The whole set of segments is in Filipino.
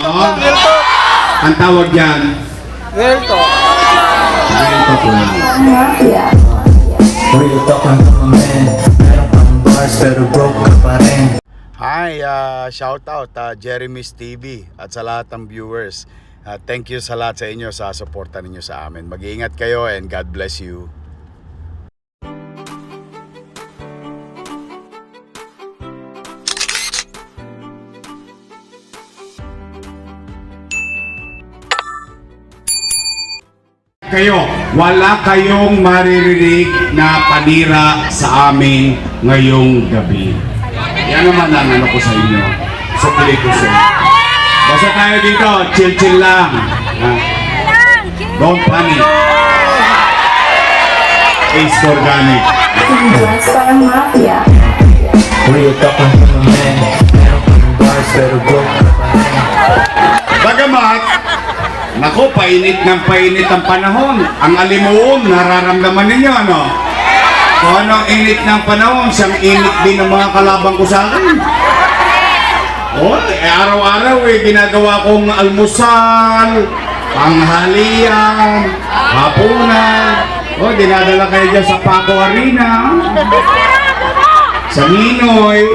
lang. Ang tawag dyan, Real talk. real talk lang. Real talk lang mga men. Meron kang bars pero broke ka pa rin. Hi, shout out Jeremy's TV at sa lahat ng viewers. Thank you sa lahat sa inyo sa suporta ninyo sa amin. Mag-iingat kayo and God bless you. Kayo, wala kayong maririnig na panira sa amin ngayong gabi. Yan naman ang ano ko sa inyo. Sukli ko sa inyo. Basta tayo dito, chill-chill lang. Don't panic. Ace organic. Parang mafia. Real talk lang mga men. Meron kang bars pero broke ka pa rin. Bagamat, naku, painit ng painit ang panahon. Ang alimuon, nararamdaman ninyo, ano? Kung ano ang init ng panahon, siyang init din ng mga kalabang ko sa akin. Araw-araw ginagawa kong almusal, panghalian, hapunan. Dinadala kayo dyan sa Paco Arena, sa Minoy.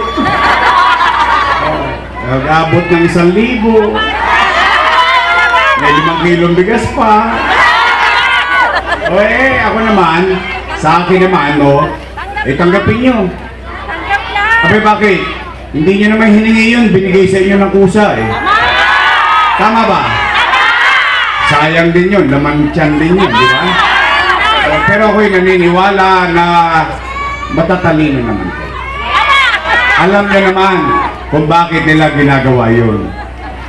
Nag-abot ng 1,000. May 5 kilong bigas pa. Ako naman, sa akin naman, tanggapin nyo. Abay, bakit? Hindi nyo naman hiningi yun, binigay sa inyo ng kusa eh. Tama ba? Sayang din yun, laman tiyan din yun, di ba? Pero ako'y naniniwala na matatalino naman kayo. Alam nyo naman kung bakit nila ginagawa yun.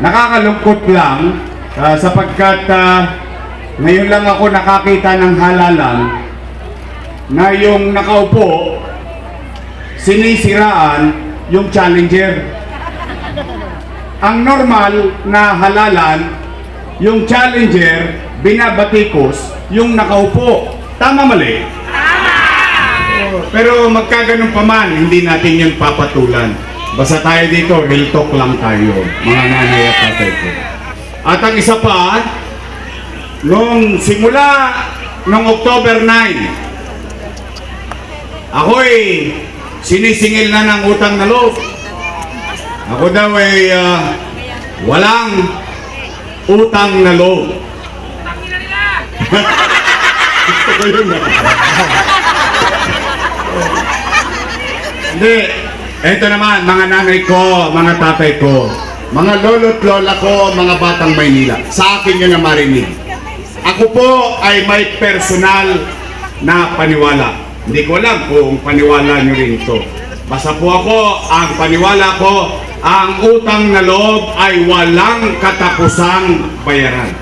Nakakalungkot lang sapagkat ngayon lang ako nakakita ng halalan na yung nakaupo, sinisiraan yung challenger. Ang normal na halalan, yung challenger, binabatikos yung nakaupo. Tama mali? Pero magkaganon pa man, hindi natin yun papatulan. Basta tayo dito, real talk lang tayo, mga nanay at tatay ko. At ang isa pa, nung simula nung October 9, ako'y sinisingil na ng utang na loob. Ako daw ay walang utang na loob. Gusto ko yun. Hindi. Ito naman, mga nanay ko, mga tatay ko, mga lolo't lola ko, mga batang Maynila. Sa akin yun na marinig. Ako po ay may personal na paniwala. Hindi ko alam kung paniwala nyo rin ito. Basta po ako, ang paniwala ko, ang utang na loob ay walang katapusang bayaran.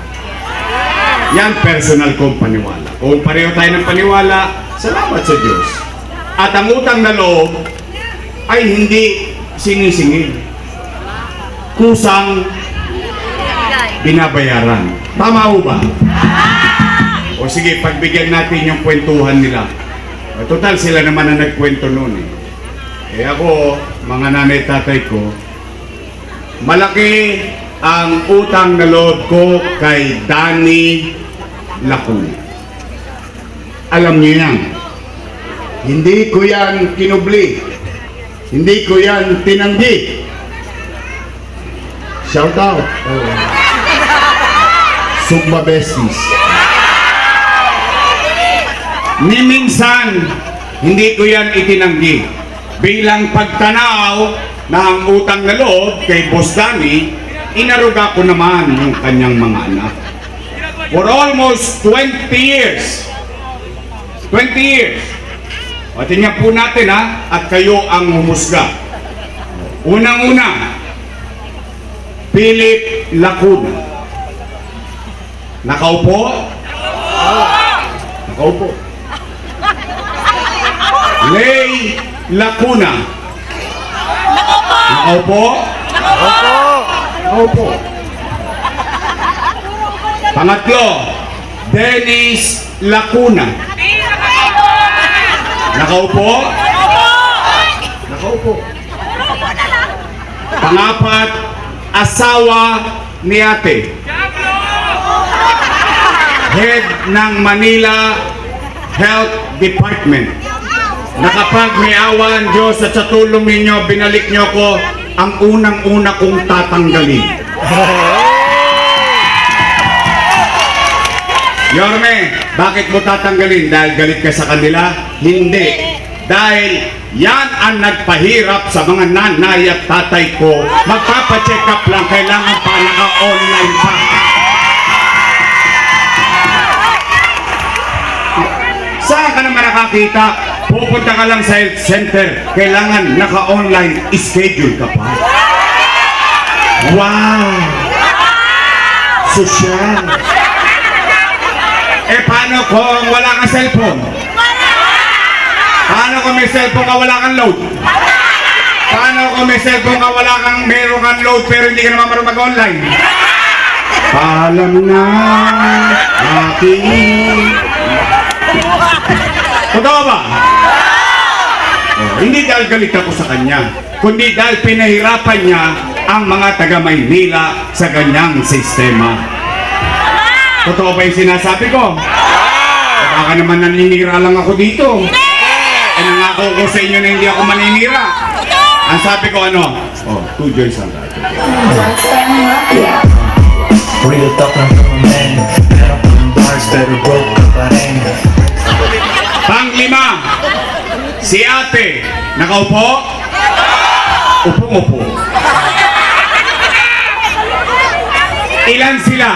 Yan personal kong paniwala. Kung pareho tayo ng paniwala, salamat sa Diyos. At ang utang na loob ay hindi sinisingil. Kusang binabayaran. Tama ho ba? O sige, pagbigyan natin yung kwentuhan nila. Total, sila naman ang nagkwento noon eh. Ako, mga nanay tatay ko, malaki ang utang na loob ko kay Danny Lacuna. Alam niyo yan. Hindi ko yan kinubli. Hindi ko yan tinanggi. Shout out. Sugma besties. Ni minsan, hindi ko yan itinanggi. Bilang pagtanaw ng utang na loob kay Boss Danny, inaruga ko naman yung kanyang mga anak. For almost 20 years. 20 years. O tingnan po natin at kayo ang humusga. Unang-una, Philip Lacuna. Nakaupo? Nakaupo. Lay Lacuna. Nakaupo? Nakaupo. Pangatlo, Dennis Lacuna. Nakaupo? Nakaupo. Pangapat, asawa ni ate, head ng Manila Health Department, na kapag may awa ang Diyos at sa tulong ninyo, binalik nyo ko, ang unang-una kong tatanggalin. Yorme, bakit mo tatanggalin? Dahil galit ka sa kanila? Hindi. Dahil yan ang nagpahirap sa mga nanay at tatay ko. Magpapacheck up lang, kailangan pa naka-online pa. Saan ka naman nakakita? Pupunta ka lang sa health center, kailangan naka-online schedule ka pa. Wow! Sosyal. Eh paano kung wala kang cellphone? Paano kung may cellphone ka wala kang load? Paano kung may cellphone ka wala kang meron kang load pero hindi ka naman marunong mag-online? Paalam na aking... Totoo ba? Oh, hindi dahil galit ako sa kanya, kundi dahil pinahirapan niya ang mga taga Maynila sa ganyang sistema. Totoo ba yung sinasabi ko? O baka naman naninira lang ako dito. Eh nangako ko sa inyo na hindi ako maninira. Ang sabi ko ano? Oh, 2 joys lang tayo. Joints Parang Mafia. Real talk lang from a man. Meron kang bars pero broke ka pa rin. Panglima, si ate, nakaupo? Upong-upo. Ilan sila?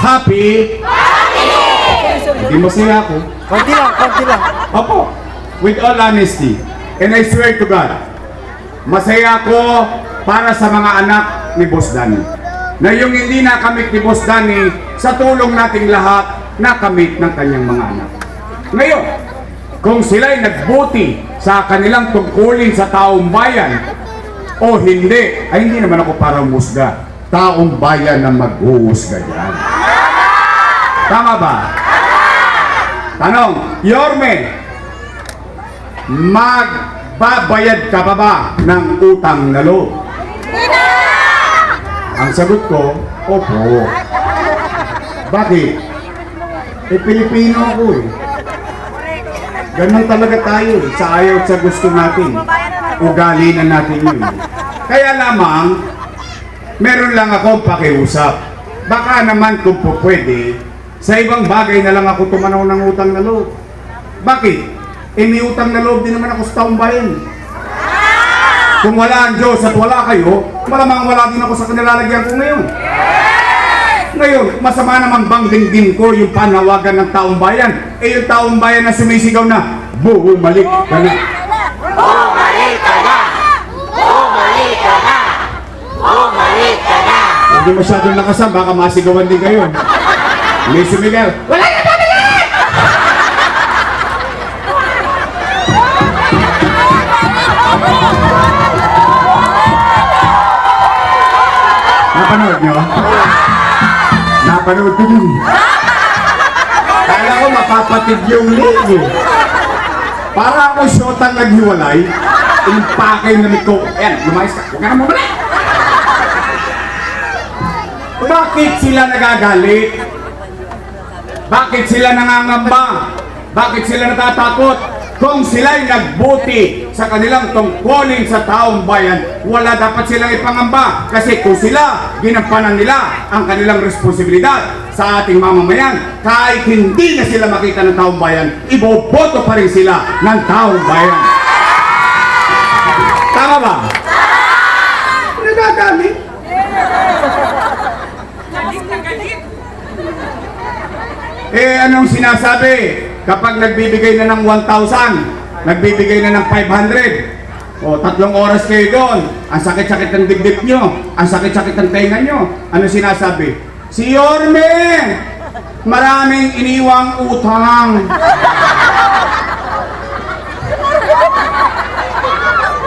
Happy? Hindi masaya ako. Konti lang. Opo, with all honesty, and I swear to God, masaya ako para sa mga anak ni Boss Danny. Na yung hindi nakamit ni Boss Danny, sa tulong nating lahat, nakamit ng kanyang mga anak. Ngayon, kung sila'y nagbuti sa kanilang tungkulin sa taong bayan, o hindi, ay hindi naman ako para umusga. Taong bayan na mag-uusga dyan. Tama ba? Tanong, Yorme, magbabayad ka pa ba ng utang na loob? Ang sagot ko, opo. Bakit? Eh, Pilipino ako eh. Ganun talaga tayo eh, sa ayaw at sa gusto natin. Ugali na natin yun. Kaya lamang, meron lang akong pakiusap. Baka naman kung po pwede, sa ibang bagay na lang ako tumanaw ng utang na loob. Bakit? Eh may utang na loob din naman ako sa taong bayan. Kung wala ang Diyos at wala kayo, malamang wala din ako sa kanilalagyan ko ngayon. Ngayon, masama naman bang dinggin ko yung panawagan ng taong bayan? Eh yung taong bayan na sumisigaw na, bumalik ka na. Bumalik ka na! Bumalik ka na! Bumalik ka na! Hindi masyadong nakasama, baka masigawan din kayo. May sumigaw, wala na bumalik! Napanood nyo? Napanood ko din. Kala ko mapapatid yung ligo. Para ako syotang naghiwalay, impakay na ko, ayan, lumayas ka, huwag ka na bumalik! Bakit sila nagagalit? Bakit sila nangangamba? Bakit sila natatakot? Kung sila'y nagbuti sa kanilang tungkulin sa taong bayan, wala dapat silang ipangamba. Kasi kung sila, ginampanan nila ang kanilang responsibilidad sa ating mamamayan, kahit hindi na sila makita ng taong bayan, iboboto pa rin sila ng taong bayan. Tama ba? Nagagalit. Eh, anong sinasabi? Kapag nagbibigay na ng 1,000, nagbibigay na ng 500, o 3 oras kayo doon, ang sakit-sakit ng dibdib nyo, ang sakit-sakit ng tenga nyo, ano sinasabi? Si Yorme, maraming iniwang utang.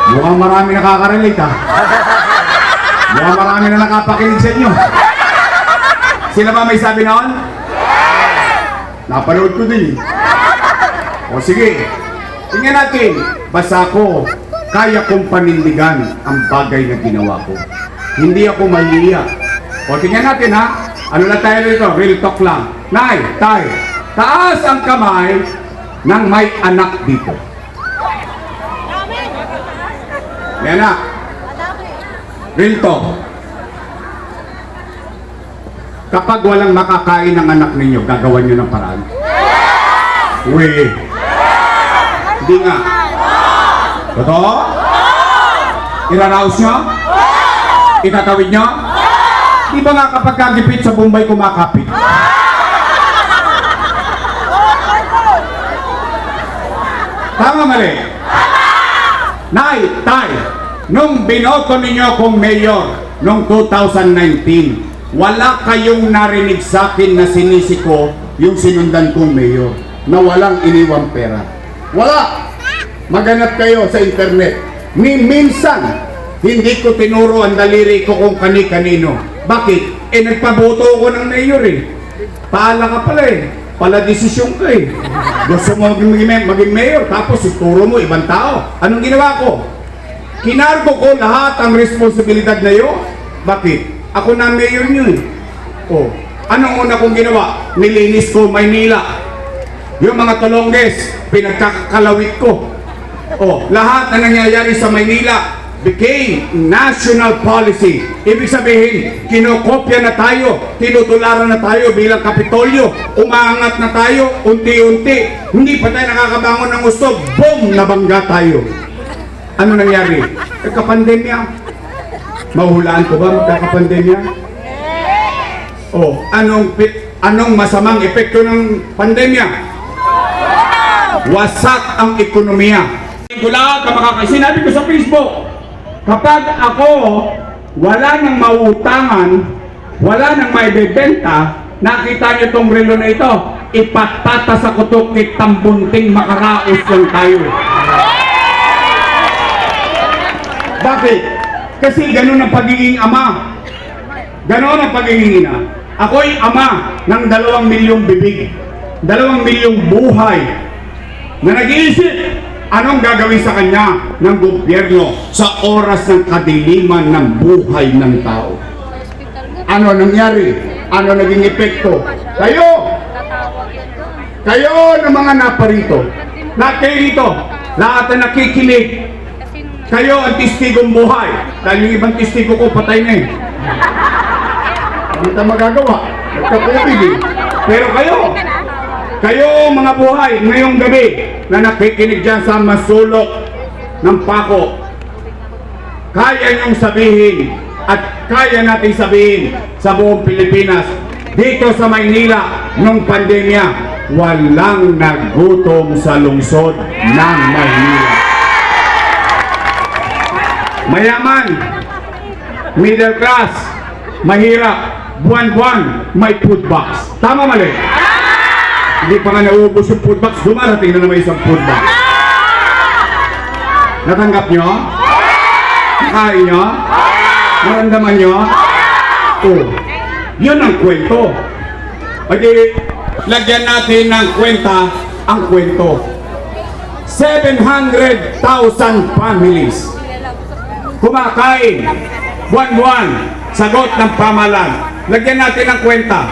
Mukhang marami nakaka-relate ha. Mukhang marami na nakapakinig sa inyo. Sila ba may sabi noon? Napanood ko din. O sige, tingnan natin. Basta ko, kaya kong panindigan ang bagay na ginawa ko. Hindi ako mahihiya. O, tingnan natin ha. Ano na tayo rito? Real talk lang. Nay, tay, taas ang kamay ng may anak dito. May anak. Real talk. Kapag walang makakain ng anak ninyo, gagawan nyo ng paraan. Uy. Hindi nga. Totoo? Iraraos nyo? Itatawid nyo? Di ba nga kapag kagipit sa Bombay kumakapit? Tama mali? Nay, tay, nung binoto ninyo akong mayor noong 2019, wala kayong narinig sa akin na sinisi ko yung sinundan kong mayor na walang iniwang pera. Wala! Maganap kayo sa internet. Minsan, hindi ko tinuro ang daliri ko kung kani-kanino. Bakit? Nagpaboto ko ng mayor eh. Paala ka pala eh. Pala desisyon ka eh. Gusto mo maging mayor, tapos ituro mo ibang tao. Anong ginawa ko? Kinargo ko lahat ang responsibilidad na yun. Bakit? Ako na mayor nyo eh. Oh, anong una kong ginawa? Nilinis ko Maynila. Yung mga tulongges, pinagkakalawit ko. Oh, lahat na nangyayari sa Maynila became national policy. Ibig sabihin, kinokopya na tayo, tinutularan na tayo bilang Kapitolyo, umaangat na tayo, unti-unti. Hindi pa tayo nakakabangon ng gusto, boom, nabangga tayo. Ano nangyari? Nagka-pandemya. Mahulaan ko ba magkaka-pandemya? Oh, anong masamang epekto ng pandemya? Wasak ang ekonomiya. Sinabi ko sa Facebook, kapag ako wala nang mauutangan, wala nang maibebenta, nakita niyo itong relo na ito, ipatatas ako ito kay tambunting makaraos lang tayo. Bakit? Kasi ganun ang pagiging ama. Ganun ang pagiging ina. Ako'y ama ng 2 milyong bibig, 2 milyong buhay na nag-iisip anong gagawin sa kanya ng gobyerno sa oras ng kadiliman ng buhay ng tao. Ano nangyari? Ano naging epekto? Kayo ng mga naparito, lahat kayo dito, lahat na nakikinig, kayo ang testigong buhay. Dahil yung ibang testigo ko patay na eh. Hindi tayo magagawa. Nagka-COVID eh. Pero kayo mga buhay, ngayong gabi na nakikinig dyan sa masulok ng pako, kaya niyong sabihin at kaya natin sabihin sa buong Pilipinas, dito sa Maynila, nung pandemya, walang nagutom sa lungsod ng Maynila. Mayaman, middle class, mahirap, buwan-buwan, may food box. Tama mali? Hindi pa nga nauubos yung food box, dumarating na naman isang food box. Natanggap nyo? Nakain nyo? Naramdaman nyo? Oh, yun ang kwento. Pwede lagyan natin ng kwenta ang kwento. 700,000 families kumakain buwan-buwan, sagot ng pamahalaan. Lagyan natin ng kwenta.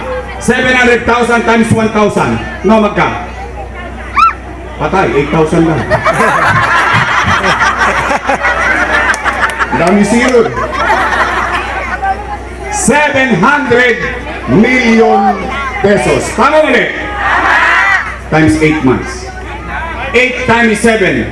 700,000 times 1,000. No, magka? Patay, 8,000 lang. Dami zero. 700 million pesos. Tama ulit? Times 8 months. 8 times 7.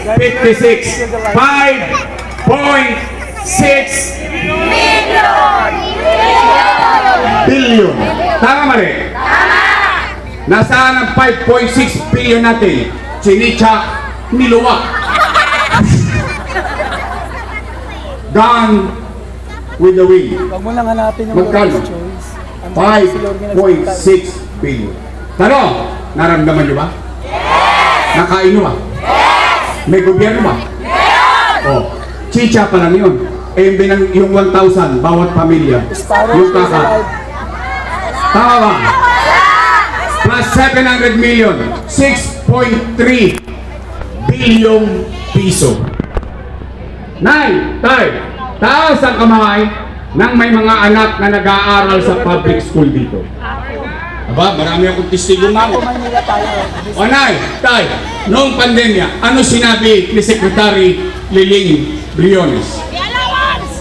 56. 5.6 billion. Tama mali? Nasaan ang 5.6 billion natin? Sinitsa, niluwa. Gone with the wind. Huwag mo lang hanapin yung Magkano? Lord's choice. 5.6 billion. Tanong, naramdaman nyo ba? Yes! Nakain nyo ba? Yes! May gobyerno ba? Yes! Oh, chicha pa lang yun. Eh, yung 1,000 bawat pamilya. Yung kaka. Tama ba? Plus 700 million, 6.3 billion piso. 9, 5, Taas ang kamay ng may mga anak na nag-aaral sa public school dito. Aba, marami akong testigo mamo. O nay, tay, noong pandemya, ano sinabi ni Secretary Liling Briones?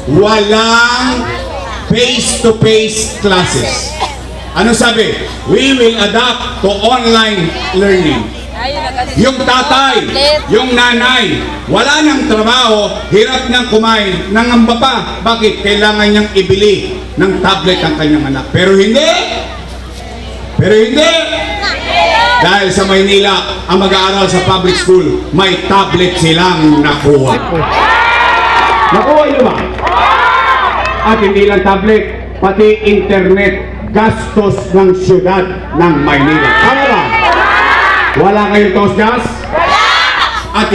Walang face-to-face classes. Ano sabi? We will adapt to online learning. Yung tatay, yung nanay, wala nang trabaho, hirap niyang kumain, nangamba pa. Bakit? Kailangan niyang ibili ng tablet ang kanyang anak. Pero hindi! Dahil sa Maynila, ang mag-aaral sa public school, may tablet silang nakuha. Nakuha nyo ba? At hindi lang tablet, pati internet, gastos ng syudad ng Maynila. Tama ba? Wala kayong tos gas? At